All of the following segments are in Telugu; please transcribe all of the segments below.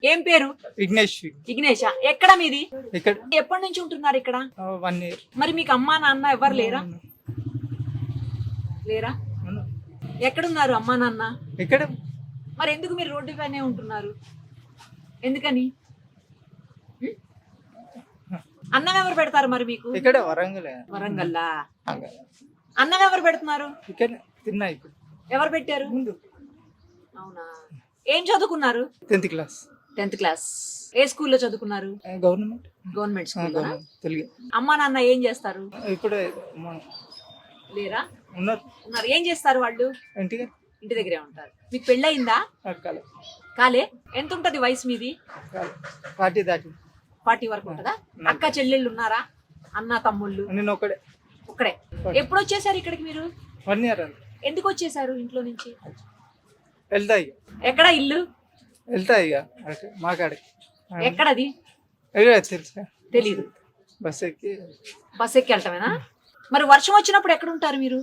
ఏం పేరు? విఘ్నేష్. విఘ్నేష. ఎక్కడ మీది? ఇక్కడ ఎప్పటి నుంచి ఉంటున్నారు ఇక్కడ? 1 year. మరి మీకు అమ్మా నాన్న ఎవరు లేరా? లేరా? ఎక్కడున్నారు అమ్మా నాన్న? ఇక్కడ మరి ఎందుకు మీరు రోడ్డు పైనే ఉంటున్నారు? ఎందుకని? ఉం? అన్నం ఎవరు పెడతారు మరి మీకు? ఇక్కడ వరంగల్. వరంగల్లా. అన్నం ఎవరు పెడుతున్నారు? ఇక్కడ తిన్నా ఇప్పుడు. ఎవరు పెట్టారు? ముందు అవునా? ఏం చదువుకున్నారు? 10th class. 10th class. ఏ స్కూల్లో చదువుకున్నారు? గవర్నమెంట్. గవర్నమెంట్ స్కూల్లో. తెలుగు. అమ్మా నాన్న ఏం చేస్తారు? ఇప్పుడే లేరా? ఉన్నారు. ఉన్నారు. ఏం చేస్తారు వాళ్ళు? ఇంటికి ఇంటి దగ్గరే ఉంటారు. మీకు పెళ్ళయిందా? కాలే. కాలే. ఎంత ఉంటది వయసు మీది? 40 దాటి. 40 వరకు ఉంటదా? అక్క చెల్లెళ్ళు ఉన్నారా? అన్న తమ్ముళ్ళు? నేను ఒకడే. ఒక్కడే. ఎప్పుడు వచ్చేసారు ఇక్కడికి మీరు? 1 year అండి. ఎందుకు వచ్చేసారు ఇంట్లో నుంచి? వెళ్తా ఇక. ఎక్కడ ఇల్లు? వెళ్తా ఇక మాకాడికి. ఎక్కడది? తెలుసా? తెలీదు. బస్ ఎక్కి బస్ ఎక్కి వెళ్ళటమేనా? మరి వర్షం వచ్చినప్పుడు ఎక్కడ ఉంటారు మీరు?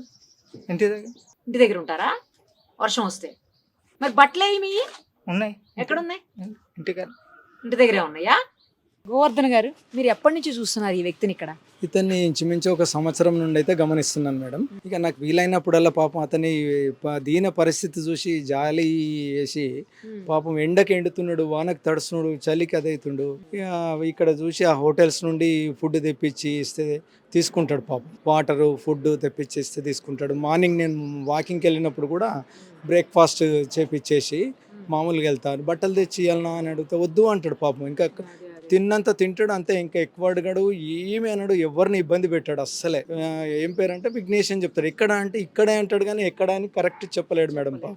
ఇంటి దగ్గర ఇంటి దగ్గర ఉంటారా? వర్షం వస్తే మరి బట్టలు ఏమి ఉన్నాయి. ఎక్కడున్నాయి? ఇంటికాడ. ఇంటి దగ్గరే ఉన్నాయా? గోవర్ధన్ గారు, మీరు ఎప్పటి నుంచి చూస్తున్నారు ఈ వ్యక్తిని ఇక్కడ? ఇతన్ని ఇంచుమించు 1 సంవత్సరం నుండి అయితే గమనిస్తున్నాను మేడం. ఇక నాకు వీలైనప్పుడల్లా పాపం అతని దీన పరిస్థితి చూసి జాలి వేసి పాపం ఎండకి ఎండుతున్నాడు, వానకు తడుస్తున్నాడు, చలికి అదవుతుండు. ఇక ఇక్కడ చూసి ఆ హోటల్స్ నుండి ఫుడ్ తెప్పించి ఇస్తే తీసుకుంటాడు పాపం. వాటరు ఫుడ్ తెప్పించి ఇస్తే తీసుకుంటాడు. మార్నింగ్ నేను వాకింగ్కి వెళ్ళినప్పుడు కూడా బ్రేక్ఫాస్ట్ చేపించేసి మామూలుగా వెళ్తాను. బట్టలు తెచ్చి ఇవ్వాలన్నా అని అడిగితే వద్దు అంటాడు పాపం. ఇంకా తిన్నంత తింటాడు అంతే, ఇంకా ఎక్కువ అడగడు, ఏమి అనడు, ఎవరిని ఇబ్బంది పెట్టాడు అస్సలే. ఏం పేరంటే విఘ్నేష్ అని చెప్తాడు. ఎక్కడ అంటే ఇక్కడే అంటాడు కానీ ఎక్కడ అని కరెక్ట్ చెప్పలేడు మేడం పాపం.